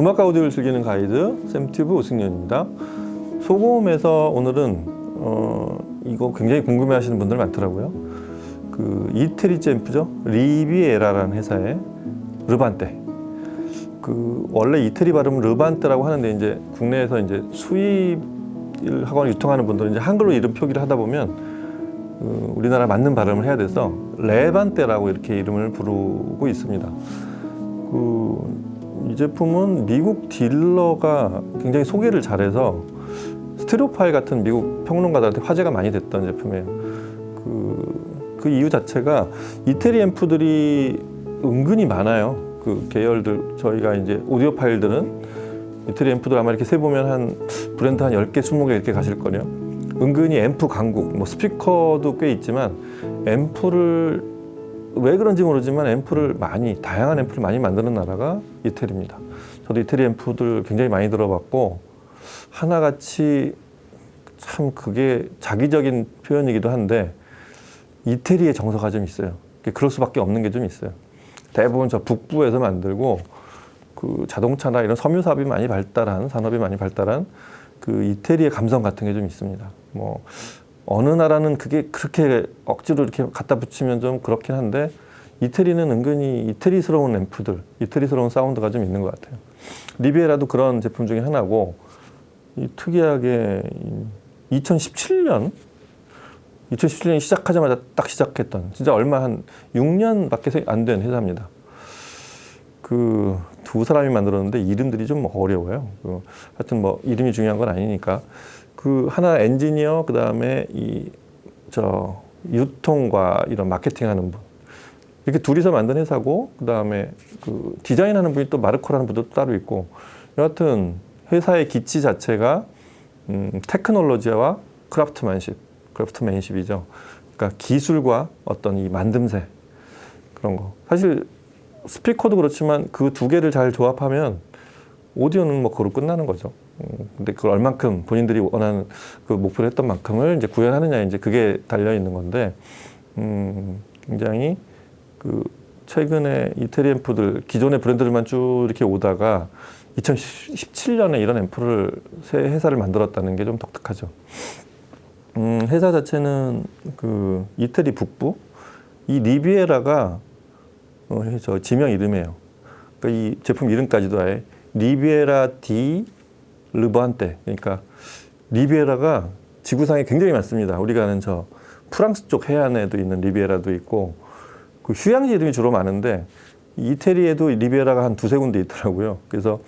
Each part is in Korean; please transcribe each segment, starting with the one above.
음악 오디오를 즐기는 가이드 샘튜브 오승윤입니다. 소금에서 오늘은 이거 굉장히 궁금해하시는 분들 많더라고요. 그 이태리제 앰프죠, 리비에라라는 회사의 르반떼. 그 원래 이태리 발음은 르반떼라고 하는데 이제 국내에서 이제 수입을 하거나 유통하는 분들은 이제 한글로 이름 표기를 하다 보면 우리나라 맞는 발음을 해야 돼서 레반떼라고 이렇게 이름을 부르고 있습니다. 이 제품은 미국 딜러가 굉장히 소개를 잘해서 스테레오파일 같은 미국 평론가들한테 화제가 많이 됐던 제품이에요. 그 이유 자체가 이태리 앰프들이 은근히 많아요. 그 계열들, 저희가 이제 오디오 파일들은 이태리 앰프들 아마 이렇게 세보면 한 브랜드 한 10개, 20개 이렇게 가실 거예요. 은근히 앰프 강국, 뭐 스피커도 꽤 있지만 앰프를 왜 그런지 모르지만 다양한 앰프를 많이 만드는 나라가 이태리입니다. 저도 이태리 앰프들 굉장히 많이 들어봤고, 하나같이 참 그게 자기적인 표현이기도 한데 이태리의 정서가 좀 있어요. 그럴 수밖에 없는 게 좀 있어요. 대부분 저 북부에서 만들고 그 자동차나 이런 섬유 산업이 많이 발달한 그 이태리의 감성 같은 게 좀 있습니다. 뭐 어느 나라는 그게 그렇게 억지로 이렇게 갖다 붙이면 좀 그렇긴 한데, 이태리는 은근히 이태리스러운 앰프들, 이태리스러운 사운드가 좀 있는 것 같아요. 리비에라도 그런 제품 중에 하나고, 특이하게 2017년에 시작하자마자 딱 시작했던, 진짜 얼마 한 6년밖에 안 된 회사입니다. 그 두 사람이 만들었는데 이름들이 좀 어려워요. 하여튼 뭐 이름이 중요한 건 아니니까. 그 하나 엔지니어, 그 다음에 유통과 이런 마케팅하는 분, 이렇게 둘이서 만든 회사고, 그 다음에 그 디자인하는 분이 또 마르코라는 분도 따로 있고, 여하튼 회사의 기치 자체가 테크놀로지와 크래프트맨십이죠. 그러니까 기술과 어떤 이 만듦새, 그런 거. 사실 스피커도 그렇지만 그 두 개를 잘 조합하면 오디오는 뭐 그걸로 끝나는 거죠. 근데 그걸 얼만큼 본인들이 원하는 그 목표를 했던 만큼을 이제 구현하느냐, 이제 그게 달려 있는 건데, 굉장히 그 최근에 이태리 앰프들, 기존의 브랜드들만 쭉 이렇게 오다가 2017년에 이런 앰프를 새 회사를 만들었다는 게 좀 독특하죠. 회사 자체는 그 이태리 북부, 이 리비에라가 저 지명 이름이에요. 그러니까 이 제품 이름까지도 아예 리비에라 디 르반떼. 그러니까 리비에라가 지구상에 굉장히 많습니다. 우리가 아는 저 프랑스 쪽 해안에도 있는 리비에라도 있고, 그 휴양지 이름이 주로 많은데 이태리에도 리비에라가 한 두세 군데 있더라고요. 그래서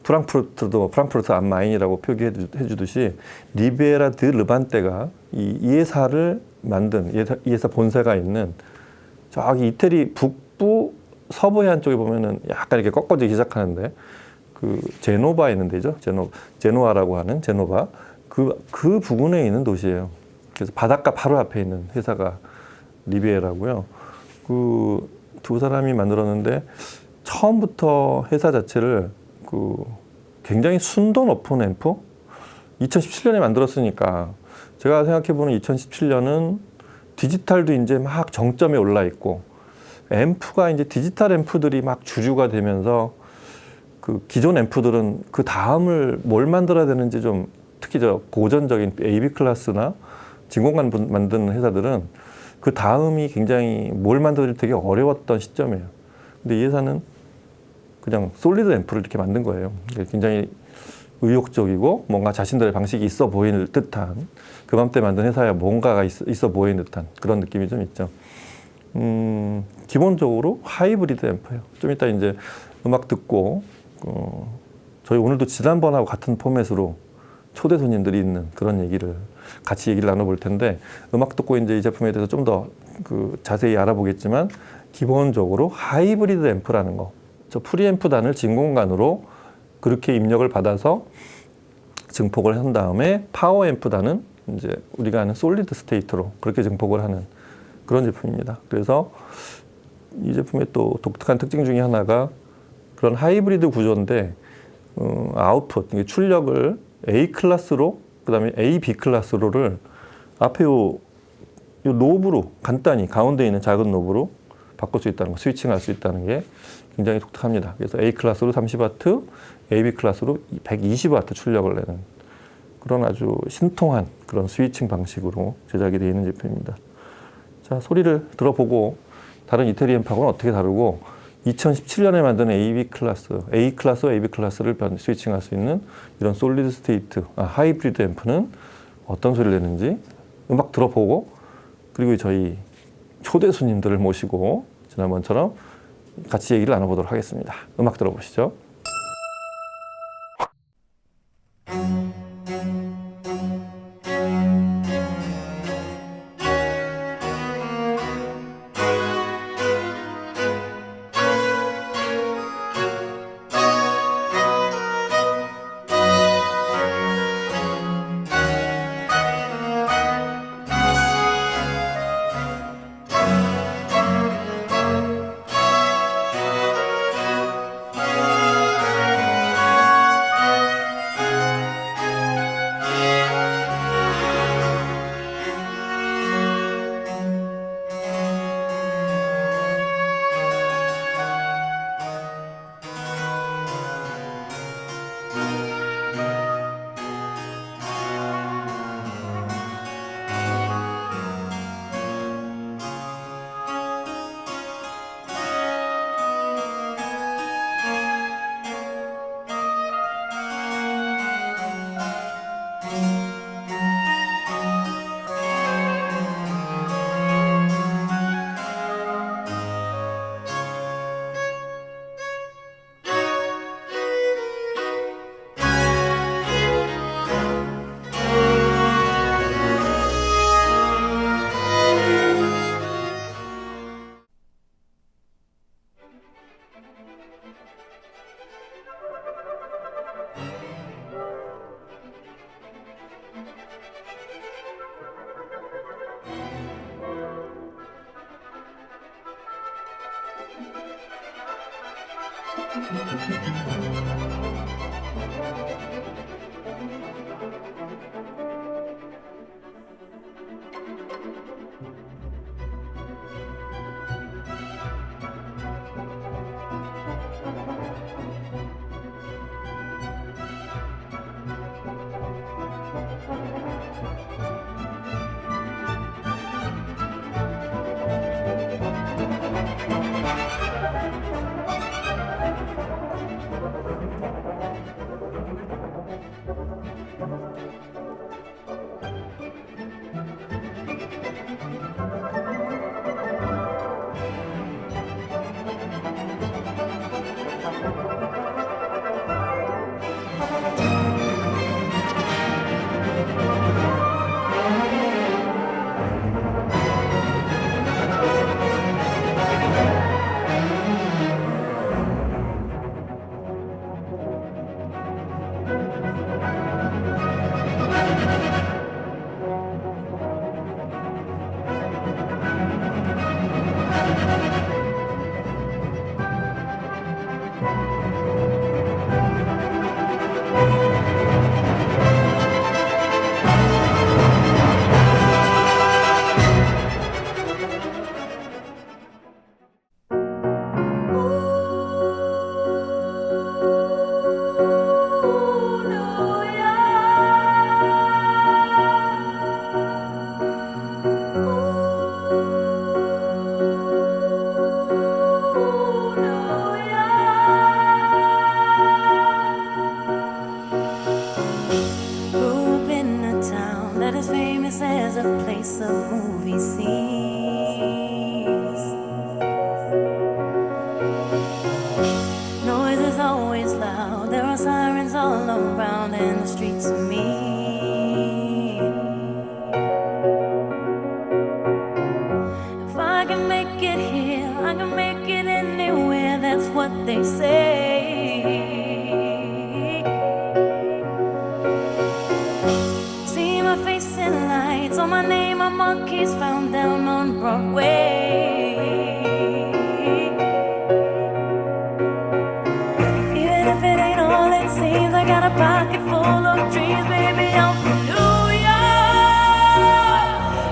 프랑크푸르트도 프랑크푸르트 암 마인이라고 표기해 주듯이 리비에라 드 르반떼가 이 회사를 만든, 이 회사 본사가 있는 저기 이태리 북부 서부 해안 쪽에 보면은 약간 이렇게 꺾어지기 시작하는데, 그 제노바에 있는 데죠. 제노아라고 하는 제노바. 그 부근에 있는 도시예요. 그래서 바닷가 바로 앞에 있는 회사가 리비에라고요. 그 두 사람이 만들었는데, 처음부터 회사 자체를 굉장히 순도 높은 앰프? 2017년에 만들었으니까, 제가 생각해보는 2017년은 디지털도 이제 막 정점에 올라 있고, 앰프가 이제 디지털 앰프들이 막 주류가 되면서, 그 기존 앰프들은 그 다음을 뭘 만들어야 되는지 좀, 특히 저 고전적인 AV 클래스나 진공관 만드는 회사들은 그 다음이 굉장히 뭘 만들기 되게 어려웠던 시점이에요. 근데 이 회사는 그냥 솔리드 앰프를 이렇게 만든 거예요. 굉장히 의욕적이고 뭔가 자신들의 방식이 있어 보이는 듯한, 그맘때 만든 회사야 뭔가가 있어 보이는 듯한 그런 느낌이 좀 있죠. 기본적으로 하이브리드 앰프예요. 좀 이따 이제 음악 듣고 저희 오늘도 지난번하고 같은 포맷으로 초대 손님들이 있는 그런 같이 얘기를 나눠볼 텐데, 음악 듣고 이제 이 제품에 대해서 좀 더 자세히 알아보겠지만, 기본적으로 하이브리드 앰프라는 거, 저 프리앰프단을 진공관으로 그렇게 입력을 받아서 증폭을 한 다음에 파워 앰프단은 이제 우리가 아는 솔리드 스테이트로 그렇게 증폭을 하는 그런 제품입니다. 그래서 이 제품의 또 독특한 특징 중에 하나가 그런 하이브리드 구조인데, 아웃풋, 출력을 A 클래스로, 그 다음에 A, B 클래스로를 앞에 요 노브로 간단히 가운데 있는 작은 노브로 바꿀 수 있다는 거, 스위칭할 수 있다는 게 굉장히 독특합니다. 그래서 A 클래스로 30W, AB 클래스로 120W 출력을 내는 그런 아주 신통한 그런 스위칭 방식으로 제작이 되어 있는 제품입니다. 자, 소리를 들어보고 다른 이태리 앰프하고는 어떻게 다르고 2017년에 만든 A 클래스, AB 클래스를 스위칭할 수 있는 이런 솔리드 스테이트, 하이브리드 앰프는 어떤 소리를 내는지 음악 들어보고 그리고 저희 초대 손님들을 모시고 지난번처럼 같이 얘기를 나눠보도록 하겠습니다. 음악 들어보시죠.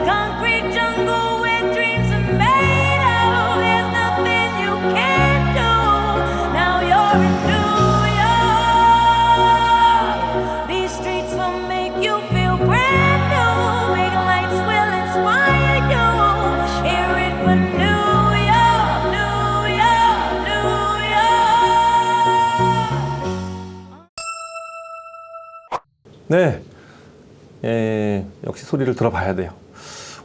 Concrete jungle where dreams are made of. There's no These streets will make you feel brand new. Big lights will inspire you. Hear it for New York, New York, New York. 네, 역시 소리를 들어봐야 돼요.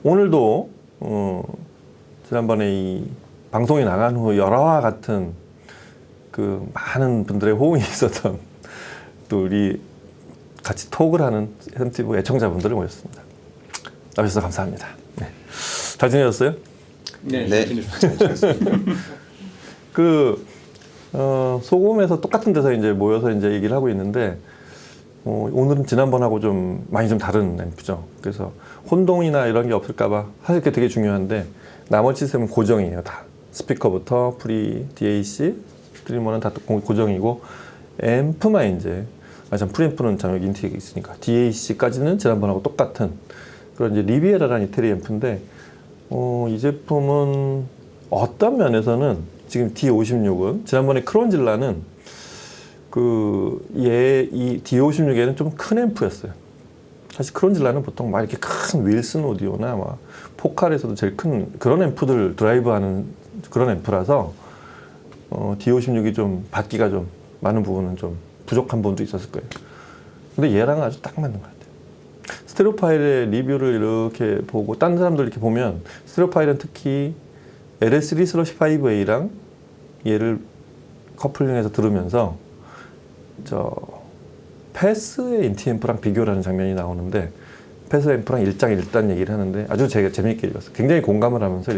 오늘도 지난번에 이 방송이 나간 후 열화와 같은 그 많은 분들의 호응이 있었던 또 우리 같이 톡을 하는 현티브 애청자분들을 모셨습니다. 나와주셔서 감사합니다. 네. 잘 지내셨어요? 네, 네. 잘 지냈습니다. 소금에서 똑같은 데서 이제 모여서 이제 얘기를 하고 있는데 오늘은 지난번하고 좀 많이 좀 다른 앰프죠. 그래서 혼동이나 이런 게 없을까봐 사실 그게 되게 중요한데 나머지 시스템은 고정이에요. 다 스피커부터 프리, DAC, 스트리머는 다 고정이고 앰프만 이제 참 프리앰프는 참 여기 인텍이 있으니까 DAC까지는 지난번하고 똑같은 그런 이제 리비에라라는 이태리 앰프인데 이 제품은 어떤 면에서는 지금 D56은 지난번에 크론질라는 이 D56에는 좀 큰 앰프였어요. 사실 크론질라는 보통 막 이렇게 큰 윌슨 오디오나 막 포칼에서도 제일 큰 그런 앰프들 드라이브하는 그런 앰프라서 D56이 좀 받기가 좀 많은 부분은 좀 부족한 부분도 있었을 거예요. 근데 얘랑은 아주 딱 맞는 것 같아요. 스테레오 파일의 리뷰를 이렇게 보고 다른 사람들 이렇게 보면 스테레오 파일은 특히 LS3/5A랑 얘를 커플링해서 들으면서 패스의 인티앰프랑 비교를 하는 장면이 나오는데 패스 앰프랑 일장일단 얘기를 하는데 아주 제가 재미있게 읽었어요. 굉장히 공감을 하면서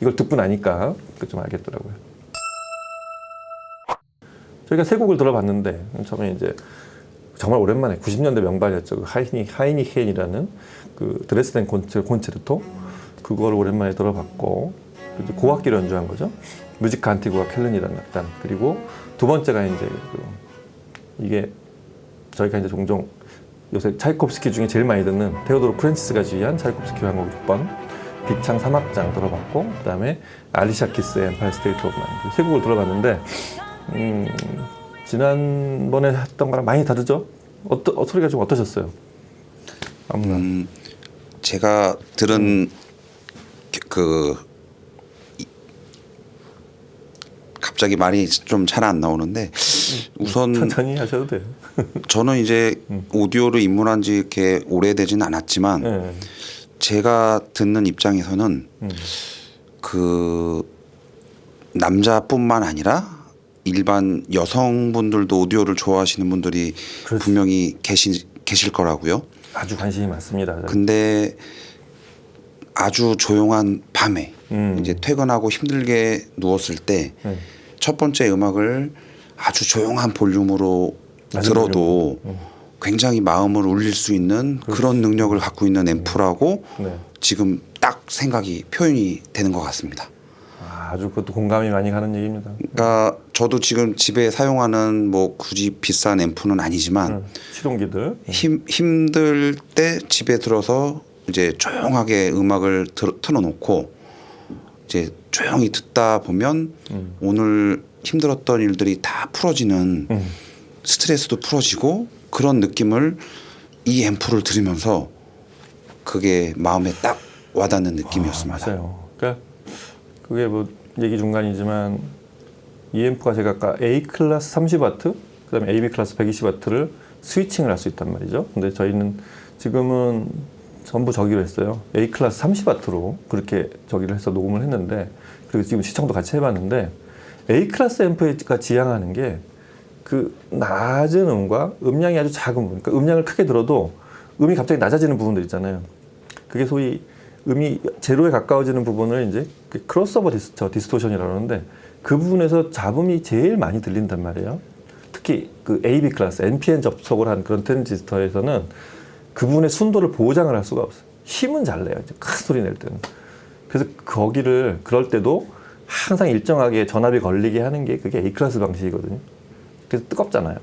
이걸 듣고 나니까 좀 알겠더라고요. 저희가 세 곡을 들어봤는데 처음에 이제 정말 오랜만에 90년대 명반이었죠. 하이니켄이라는 그 드레스덴 콘체르토 그걸 오랜만에 들어봤고 고악기로 연주한 거죠. 뮤지카 안티구아 켈른이라는 악단. 그리고 두 번째가 이제 이게 저희가 이제 종종 요새 차이콥스키 중에 제일 많이 듣는 테오도르 프렌치스가 지휘한 차이콥스키 환곡 6번 비창 3악장 들어봤고 그다음에 알리샤 키스의 엠파이어 스테이트 오브 마인드 세 곡을 들어봤는데 지난번에 했던 거랑 많이 다르죠? 소리가 좀 어떠셨어요? 제가 들은 갑자기 말이 좀 잘 안 나오는데 우선 천천히 하셔도 돼요. 저는 이제 오디오를 입문한 지 이렇게 오래되진 않았지만 네. 제가 듣는 입장에서는 그 남자뿐만 아니라 일반 여성분들도 오디오를 좋아하시는 분들이 그렇지. 분명히 계실 거라고요. 아주 관심이 많습니다. 근데 아주 조용한 밤에 이제 퇴근하고 힘들게 누웠을 때 첫 번째 음악을 아주 조용한 볼륨으로 들어도 굉장히 마음을 울릴 수 있는 그런 능력을 갖고 있는 앰프라고 네. 지금 딱 생각이 표현이 되는 것 같습니다. 아주 그것도 공감이 많이 가는 얘기입니다. 그러니까 저도 지금 집에 사용하는 뭐 굳이 비싼 앰프는 아니지만 실용기들 힘들 때 집에 들어서 이제 조용하게 음악을 틀어놓고 이제 조용히 듣다 보면 오늘 힘들었던 일들이 다 풀어지는 스트레스도 풀어지고 그런 느낌을 이 앰프를 들으면서 그게 마음에 딱 와닿는 느낌이었습니다. 맞아요. 그러니까 그게 뭐 얘기 중간이지만 이 앰프가 제가 아까 A 클래스 30W 그다음에 AB 클래스 120W를 스위칭을 할 수 있단 말이죠. 근데 저희는 지금은 전부 저기로 했어요. A 클래스 30W로 그렇게 저기를 해서 녹음을 했는데 그리고 지금 시청도 같이 해봤는데 A 클래스 앰프가 지향하는 게 그 낮은 음과 음량이 아주 작은 부분, 그러니까 음량을 크게 들어도 음이 갑자기 낮아지는 부분들 있잖아요. 그게 소위 음이 제로에 가까워지는 부분을 이제 크로스오버 디스토션이라고 하는데 그 부분에서 잡음이 제일 많이 들린단 말이에요. 특히 그 AB 클래스, NPN 접속을 한 그런 트랜지스터에서는 그 부분의 순도를 보장을 할 수가 없어요. 힘은 잘 내요. 이제 큰 소리 낼 때는. 그래서 거기를 그럴 때도 항상 일정하게 전압이 걸리게 하는 게 그게 A 클래스 방식이거든요. 그래서 뜨겁잖아요.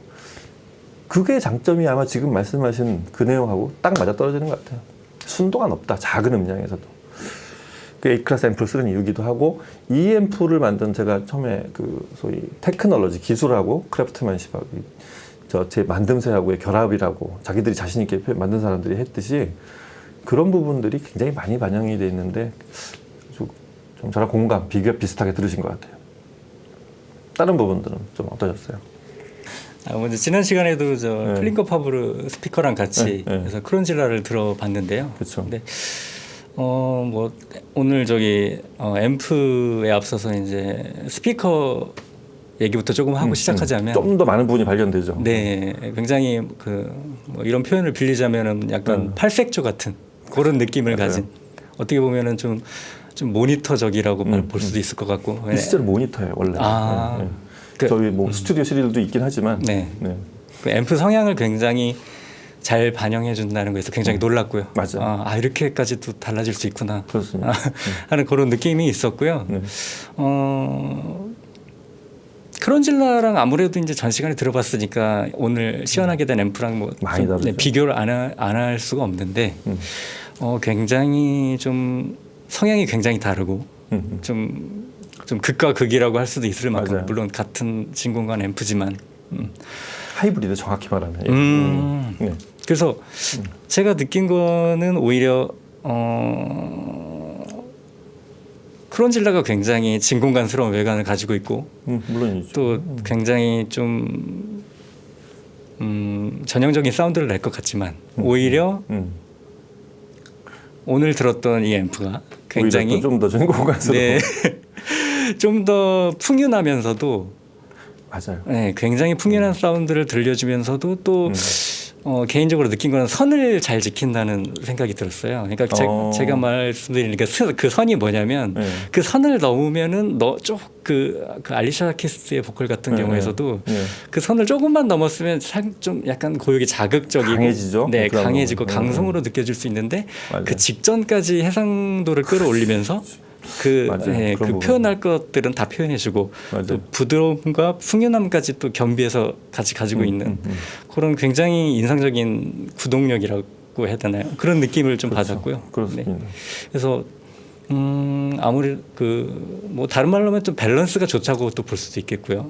그게 장점이 아마 지금 말씀하신 그 내용하고 딱 맞아떨어지는 것 같아요. 순도가 높다. 작은 음량에서도. 그 A 클래스 앰프를 쓰는 이유기도 하고 이 앰프를 만든 제가 처음에 그 소위 테크놀로지 기술하고 크래프트맨십하고 제 만듦새하고의 결합이라고 자기들이 자신 있게 만든 사람들이 했듯이 그런 부분들이 굉장히 많이 반영이 돼 있는데 좀 저랑 공감, 비슷하게 들으신 것 같아요. 다른 부분들은 좀 어떠셨어요? 먼저 지난 시간에도 저 네. 플링커 파브르 스피커랑 같이 네. 그래서 크론질라를 들어봤는데요. 그렇죠. 근데 뭐 오늘 저기 앰프에 앞서서 이제 스피커 얘기부터 조금 하고 시작하자면 좀 더 많은 부분이 발견되죠. 네, 굉장히 뭐 이런 표현을 빌리자면은 약간 팔색조 같은 그런 느낌을 맞아요. 가진 어떻게 보면은 좀 모니터적이라고 볼 수도 있을 것 같고. 이 실제로 모니터예요 원래. 아, 네, 네. 그- 저희 뭐 스튜디오 시리즈도 있긴 하지만. 네. 네. 그 앰프 성향을 굉장히 잘 반영해 준다는 거에서 굉장히 놀랐고요. 맞아요. 이렇게까지 또 달라질 수 있구나. 그렇습니다. 하는 그런 느낌이 있었고요. 네. 크론질라랑 아무래도 이제 전 시간에 들어봤으니까 오늘 시연하게 된 앰프랑 뭐 많이 좀, 다르죠. 비교를 안 할 수가 없는데 굉장히 좀 성향이 굉장히 다르고 좀 극과 극이라고 할 수도 있을 만큼 맞아요. 물론 같은 진공관 앰프지만 하이브리드 정확히 말하면. 네. 그래서 제가 느낀 거는 오히려 크론질라가 굉장히 진공관스러운 외관을 가지고 있고 물론이죠. 또 굉장히 좀 전형적인 사운드를 낼 것 같지만 오히려 오늘 들었던 이 앰프가 굉장히 좀 더 진공관스러워. 네, 좀 더 풍윤하면서도 맞아요. 네, 굉장히 풍년한 사운드를 들려주면서도 또 개인적으로 느낀 거는 선을 잘 지킨다는 생각이 들었어요. 그러니까 제가 말씀드린 그 선이 뭐냐면 네. 그 선을 넘으면은 그 알리샤 키스의 보컬 같은 네, 경우에서도 네. 그 선을 조금만 넘었으면 좀 약간 고역이 자극적이고 강해지죠? 네, 그런 강해지고 부분. 강성으로 느껴질 수 있는데 맞아요. 그 직전까지 해상도를 끌어올리면서 맞아요. 그 그런 표현할 것들은 다 표현해주고 맞아요. 또 부드러움과 풍요함까지 또 겸비해서 같이 가지고 있는 그런 굉장히 인상적인 구동력이라고 해야 되나요? 그런 느낌을 좀 받았고요. 그렇습니다. 네. 그래서 아무리 뭐 다른 말로 하면 좀 밸런스가 좋다고 또 볼 수도 있겠고요.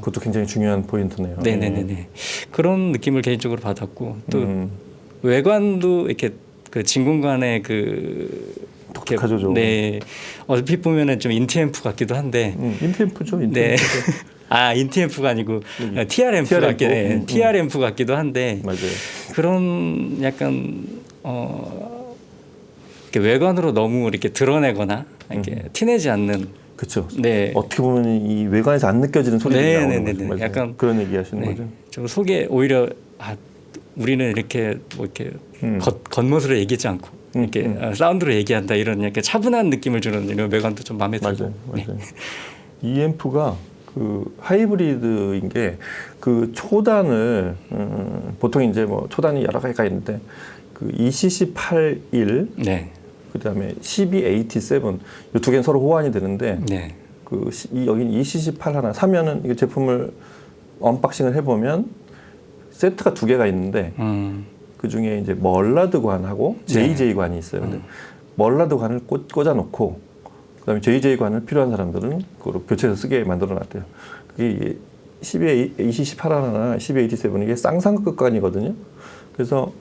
그것도 굉장히 중요한 포인트네요. 네네네네. 그런 느낌을 개인적으로 받았고 또 외관도 이렇게 그 진공관의 독특하죠, 좀. 네. 얼핏 보면은 좀 인티앰프 같기도 한데. 인티앰프죠. 네. 인티앰프가 아니고 TR앰프 같기, 네. TR앰프 같기도 한데. 맞아요. 그런 약간 이렇게 외관으로 너무 이렇게 드러내거나 이렇게 티내지 않는. 그렇죠. 네. 어떻게 보면 이 외관에서 안 느껴지는 소리가 네, 나오는 네, 거죠. 네, 맞아요. 약간 그런 얘기하시는 거죠. 좀 속에 오히려 우리는 이렇게 뭐 이렇게 겉멋으로 얘기하지 않고 이렇게 사운드로 얘기한다 이런 이렇게 차분한 느낌을 주는 이런 외관도 좀 마음에 들고. 맞아요. 맞아요. 이 앰프가 그 하이브리드인 게 그 초단을 보통 이제 뭐 초단이 여러 가지가 있는데 그 ECC81 네. 그다음에 CB87 이 두 개는 서로 호환이 되는데 네. 여기는 ECC8 하나 사면은 이 제품을 언박싱을 해보면 세트가 두 개가 있는데 그 중에 이제 멀라드 관하고 JJ 관이 있어요. 근데 멀라드 관을 꽂아놓고 그다음에 JJ 관을 필요한 사람들은 그걸 교체해서 쓰게 만들어놨대요. 그게 ECC8 하나, CB87 이게 쌍쌍극 관이거든요. 그래서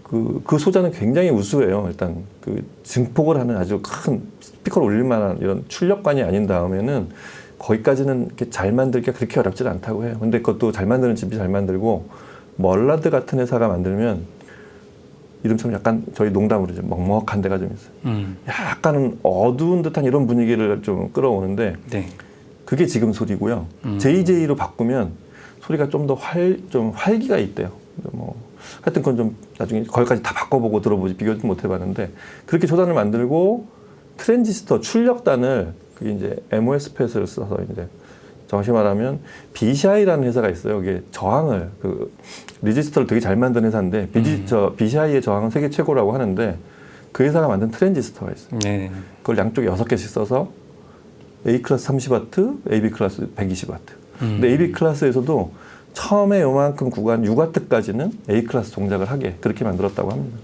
그 소자는 굉장히 우수해요. 일단 그 증폭을 하는 아주 큰 스피커를 올릴 만한 이런 출력관이 아닌 다음에는 거기까지는 이렇게 잘 만들기가 그렇게 어렵지는 않다고 해요. 근데 그것도 잘 만드는 집이 잘 만들고 멀라드 같은 회사가 만들면 이름처럼 약간 저희 농담으로 좀 먹먹한 데가 좀 있어요. 약간은 어두운 듯한 이런 분위기를 좀 끌어오는데 네. 그게 지금 소리고요. JJ로 바꾸면 소리가 좀 더 활기가 있대요. 뭐 하여튼 그건 좀 나중에 거기까지 다 바꿔보고 들어보지 비교도 못 해봤는데 그렇게 초단을 만들고 트랜지스터 출력단을 그게 이제 MOSFET을 써서 이제 정확히 말하면 BCI라는 회사가 있어요. 이게 저항을 리지스터를 되게 잘 만든 회사인데 BCI의 저항은 세계 최고라고 하는데 그 회사가 만든 트랜지스터가 있어요. 네. 그걸 양쪽에 6개씩 써서 A 클래스 30W, AB 클래스 120W. 근데 AB 클래스에서도 처음에 요만큼 구간 6W까지는 A 클래스 동작을 하게 그렇게 만들었다고 합니다.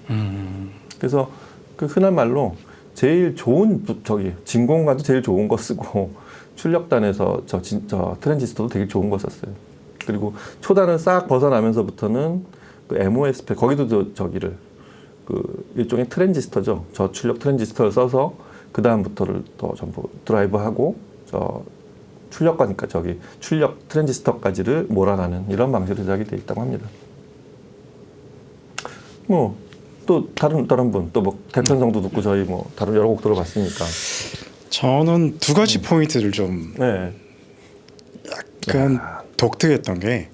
그래서 그 흔한 말로 제일 좋은 저기 진공관도 제일 좋은 거 쓰고 출력단에서 저 트랜지스터도 되게 좋은 거 썼어요. 그리고 초단을 싹 벗어나면서부터는 그 MOSFET 거기도 저기를 그 일종의 트랜지스터죠. 저출력 트랜지스터를 써서 그 다음부터를 또 전부 드라이브하고 저 출력과니까 저기 출력 트랜지스터까지를 몰아가는 이런 방식으로 제작이 되어 있다고 합니다. 뭐 또 다른 분 또 뭐 대편성도 듣고 저희 뭐 다른 여러 곡 들어봤으니까. 저는 두 가지 포인트를 좀 네. 약간 독특했던 게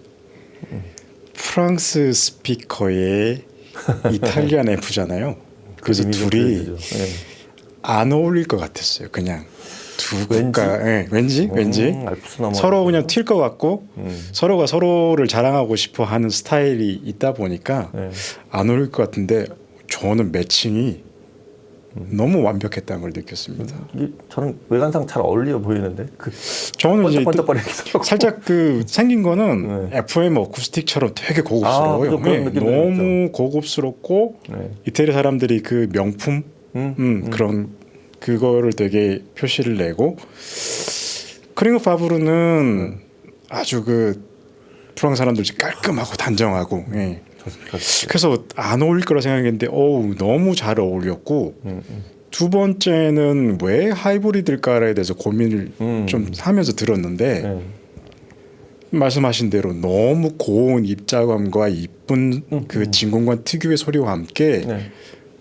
프랑스 스피커의 이탈리안 앰프잖아요. 그래서 이미 좀 둘이 보여주죠. 네. 안 어울릴 것 같았어요. 그냥 두 왠지? 국가, 왠지 알프스 넘어 서로 그냥 튈 것 같고 서로가 서로를 자랑하고 싶어 하는 스타일이 있다 보니까 네. 안 어울릴 것 같은데 저는 매칭이 너무 완벽했다는 걸 느꼈습니다. 이게 저는 외관상 잘 어울려 보이는데 그 저는 이제 번쩍번쩍거리기도 하고. 살짝 그 생긴 거는 네. FM 어쿠스틱처럼 되게 고급스러워요. 그죠. 그런 느낌도 너무 고급스럽고 네. 이태리 사람들이 그 명품 그런 그거를 되게 표시를 내고 크링어 파브르는 아주 그 프랑스 사람들 깔끔하고 단정하고 예. 그래서 안 어울릴 거라 생각했는데 너무 잘 어울렸고 두 번째는 왜 하이브리드일까에 대해서 고민을 좀 하면서 들었는데 네. 말씀하신 대로 너무 고운 입자감과 이쁜 그 진공관 특유의 소리와 함께 네.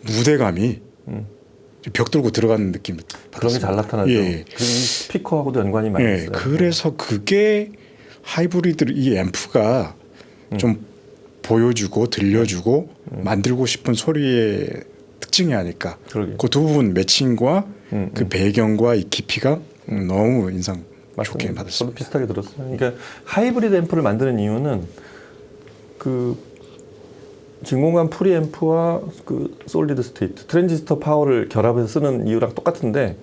무대감이 벽 뚫고 들어가는 느낌 그런 게 잘 나타나죠. 예. 그 스피커하고도 연관이 많이 예, 있어요. 그래서 그게 하이브리드 이 앰프가 좀 보여주고 들려주고 만들고 싶은 소리의 특징이 아닐까. 그러게요. 그 두 부분 매칭과 그 배경과 이 깊이가 너무 인상 좋게 저도 받았습니다. 비슷하게 들었어요. 그러니까 하이브리드 앰프를 만드는 이유는 그 진공관 프리앰프와 그 솔리드 스테이트 트랜지스터 파워를 결합해서 쓰는 이유랑 똑같은데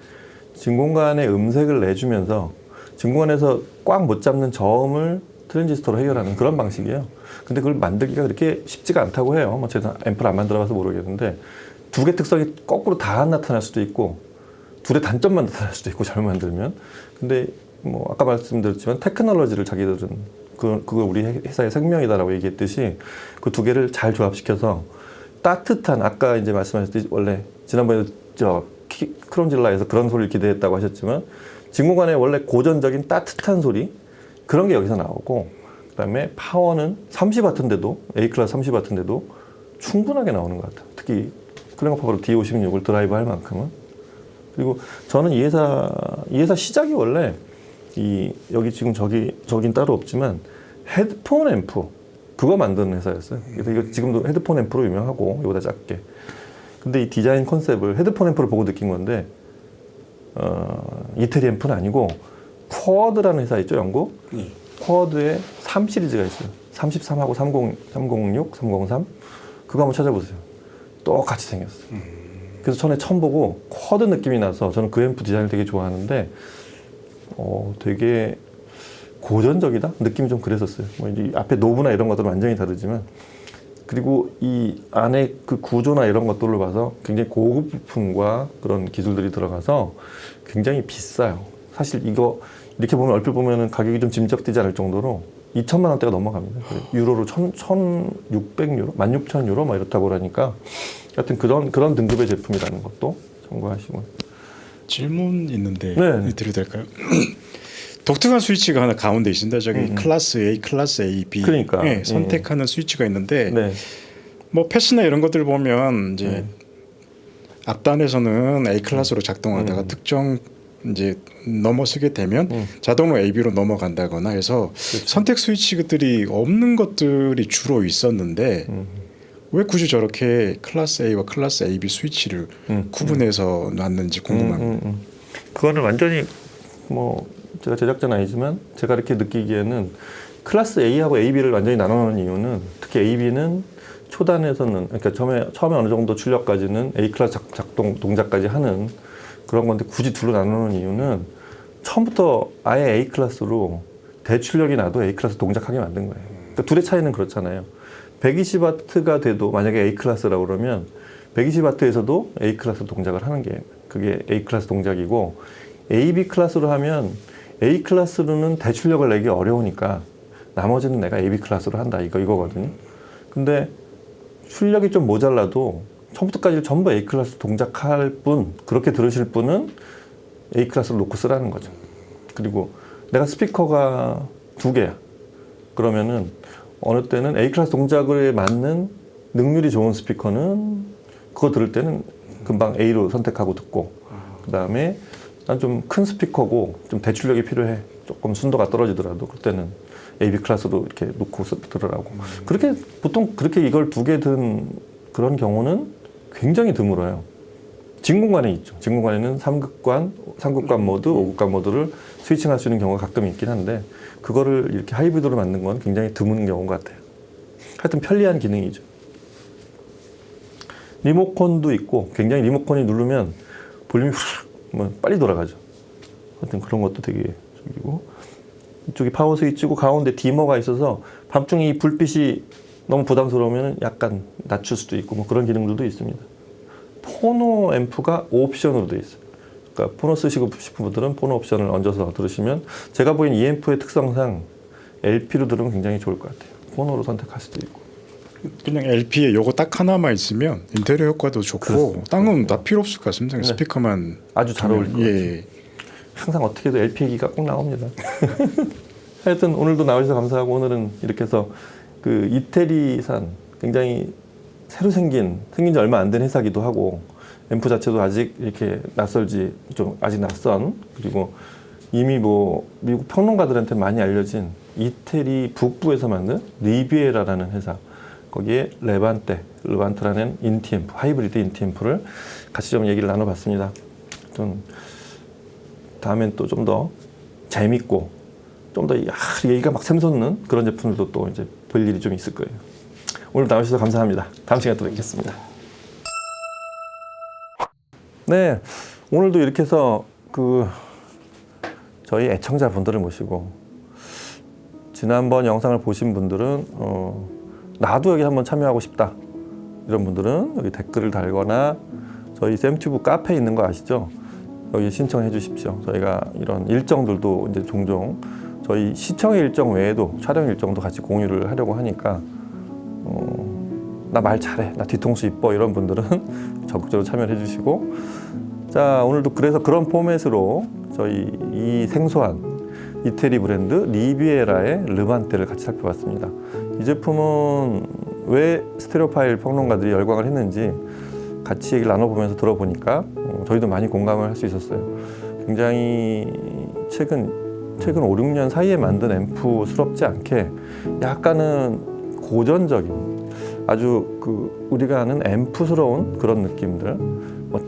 진공관의 음색을 내주면서 진공관에서 꽉 못 잡는 저음을 트랜지스터로 해결하는 그런 방식이에요. 근데 그걸 만들기가 그렇게 쉽지가 않다고 해요. 뭐 제가 앰프를 안 만들어봐서 모르겠는데 두 개 특성이 거꾸로 다 나타날 수도 있고 둘의 단점만 나타날 수도 있고 잘못 만들면. 근데 뭐 아까 말씀드렸지만 테크놀로지를 자기들은 그거 우리 회사의 생명이다라고 얘기했듯이 그 두 개를 잘 조합시켜서 따뜻한 아까 이제 말씀하셨듯이 원래 지난번에 크롬질라에서 그런 소리를 기대했다고 하셨지만 진공관의 원래 고전적인 따뜻한 소리 그런 게 여기서 나오고 그다음에 파워는 30W인데도 A클래스 30W인데도 충분하게 나오는 것 같아요. 특히 클링어 파워로 D56을 드라이브 할 만큼은. 그리고 저는 이 회사 시작이 원래 여기 지금 저긴 따로 없지만 헤드폰 앰프 그거 만드는 회사였어요. 그래서 이거 지금도 헤드폰 앰프로 유명하고 이거보다 작게. 근데 이 디자인 컨셉을 헤드폰 앰프를 보고 느낀 건데 이태리 앰프는 아니고 쿼드라는 회사 있죠, 영국? 쿼드에 3 시리즈가 있어요. 33하고 306, 303 그거 한번 찾아보세요. 똑같이 생겼어요. 그래서 전에 처음 보고 쿼드 느낌이 나서 저는 그 앰프 디자인을 되게 좋아하는데 되게 고전적이다? 느낌이 좀 그랬었어요. 뭐 이 앞에 노브나 이런 것들은 완전히 다르지만 그리고 이 안에 그 구조나 이런 것들을 봐서 굉장히 고급 부품과 그런 기술들이 들어가서 굉장히 비싸요. 사실 이거 이렇게 보면 얼핏 보면은 가격이 좀 짐작되지 않을 정도로 2천만 원대가 넘어갑니다. 유로로 1,600유로, 16,000유로 막 이렇다고 그러니까 하여튼 그런 등급의 제품이라는 것도 참고하시고. 질문 있는데 네. 드려도 될까요? 독특한 스위치가 하나 가운데 있습니다. 저기 클래스 A, 클래스 A, B 그러니까. 네, 선택하는 스위치가 있는데 네. 뭐 패스나 이런 것들 보면 이제 앞단에서는 A 클래스로 작동하다가 특정 이제 넘어서게 되면 자동으로 AB로 넘어간다거나 해서 선택 스위치들이 없는 것들이 주로 있었는데 왜 굳이 저렇게 클래스 A와 클래스 AB 스위치를 구분해서 놨는지 궁금합니다. 그거는 완전히 뭐 제가 제작자는 아니지만 제가 이렇게 느끼기에는 클래스 A하고 AB를 완전히 나눠놓은 이유는 특히 AB는 초단에서는 그러니까 처음에 어느 정도 출력까지는 A 클래스 작동 동작까지 하는 그런 건데 굳이 둘로 나누는 이유는 처음부터 아예 A 클래스로 대출력이 나도 A 클래스 동작하게 만든 거예요. 그러니까 둘의 차이는 그렇잖아요. 120W가 돼도 만약에 A 클래스라고 그러면 120W에서도 A 클래스 동작을 하는 게 그게 A 클래스 동작이고 AB 클래스로 하면 A 클래스로는 대출력을 내기 어려우니까 나머지는 내가 AB 클래스로 한다 이거거든요. 근데 출력이 좀 모자라도 처음부터까지 전부 A 클래스 동작할 분, 그렇게 들으실 분은 A 클래스를 놓고 쓰라는 거죠. 그리고 내가 스피커가 2개야. 그러면은 어느 때는 A 클래스 동작에 맞는 능률이 좋은 스피커는 그거 들을 때는 금방 A로 선택하고 듣고, 그 다음에 난 좀 큰 스피커고 좀 대출력이 필요해. 조금 순도가 떨어지더라도 그때는 AB 클래스로 이렇게 놓고 들으라고. 그렇게 보통 그렇게 이걸 2개 든 그런 경우는 굉장히 드물어요. 진공관에 있죠. 진공관에는 3극관 모드, 5극관 모드를 스위칭할 수 있는 경우가 가끔 있긴 한데 그거를 이렇게 하이브리드로 만든 건 굉장히 드문 경우 같아요. 하여튼 편리한 기능이죠. 리모컨도 있고 굉장히 리모컨이 누르면 볼륨이 빨리 돌아가죠. 하여튼 그런 것도 되게 저기고, 이쪽이 파워 스위치고 가운데 디머가 있어서 밤중에 이 불빛이 너무 부담스러우면 약간 낮출 수도 있고 뭐 그런 기능들도 있습니다. 포노 앰프가 옵션으로 되어 있어요. 그러니까 포노 쓰시고 싶은 분들은 포노 옵션을 얹어서 들으시면, 제가 보기엔 이 앰프의 특성상 LP로 들으면 굉장히 좋을 것 같아요. 포노로 선택할 수도 있고. 그냥 LP에 요거 딱 하나만 있으면 인테리어 효과도 좋고 그렇습니다. 딴 건 다 필요 없을 것 같습니다. 네. 스피커만 아주 잘 어울릴 것 같아요. 예. 항상 어떻게 해도 LP 얘기가 꼭 나옵니다. 하여튼 오늘도 나와주셔서 감사하고, 오늘은 이렇게 해서 그 이태리산 굉장히 새로 생긴 지 얼마 안 된 회사기도 하고, 앰프 자체도 아직 이렇게 낯설지, 좀 아직 낯선, 그리고 이미 뭐 미국 평론가들한테 많이 알려진 이태리 북부에서 만든 리비에라라는 회사, 거기에 르반트라는 인티 앰프, 하이브리드 인티 앰프를 같이 좀 얘기를 나눠봤습니다. 좀 다음엔 또 좀 더 재밌고 좀 더 얘기가 막 샘솟는 그런 제품들도 또 이제 볼 일이 좀 있을 거예요. 오늘 나와주셔서 감사합니다. 다음 시간에 또 뵙겠습니다. 네, 오늘도 이렇게 해서 저희 애청자분들을 모시고, 지난번 영상을 보신 분들은 나도 여기 한번 참여하고 싶다 이런 분들은 여기 댓글을 달거나 저희 샘튜브 카페에 있는 거 아시죠? 여기 신청해 주십시오. 저희가 이런 일정들도 이제 종종 저희 시청의 일정 외에도 촬영 일정도 같이 공유를 하려고 하니까 나 말 잘해, 나 뒤통수 이뻐 이런 분들은 적극적으로 참여해 주시고, 자 오늘도 그래서 그런 포맷으로 저희 이 생소한 이태리 브랜드 리비에라의 르반테를 같이 살펴봤습니다. 이 제품은 왜 스테레오파일 평론가들이 열광을 했는지 같이 얘기를 나눠보면서 들어보니까 저희도 많이 공감을 할 수 있었어요. 굉장히 최근 5, 6년 사이에 만든 앰프스럽지 않게 약간은 고전적인, 아주 우리가 아는 앰프스러운 그런 느낌들,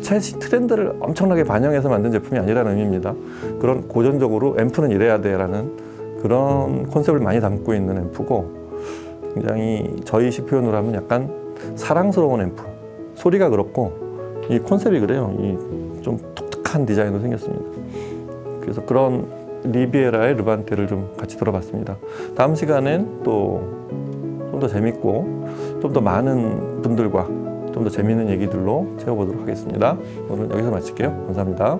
최신 트렌드를 엄청나게 반영해서 만든 제품이 아니라는 의미입니다. 그런 고전적으로 앰프는 이래야 돼라는 그런 컨셉을 많이 담고 있는 앰프고, 굉장히 저희식 표현으로 하면 약간 사랑스러운 앰프. 소리가 그렇고 이 컨셉이 그래요. 이 좀 독특한 디자인으로 생겼습니다. 그래서 그런 리비에라의 르반테를 좀 같이 들어봤습니다. 다음 시간엔 또 좀 더 재밌고 좀 더 많은 분들과 좀 더 재밌는 얘기들로 채워보도록 하겠습니다. 오늘 여기서 마칠게요. 감사합니다.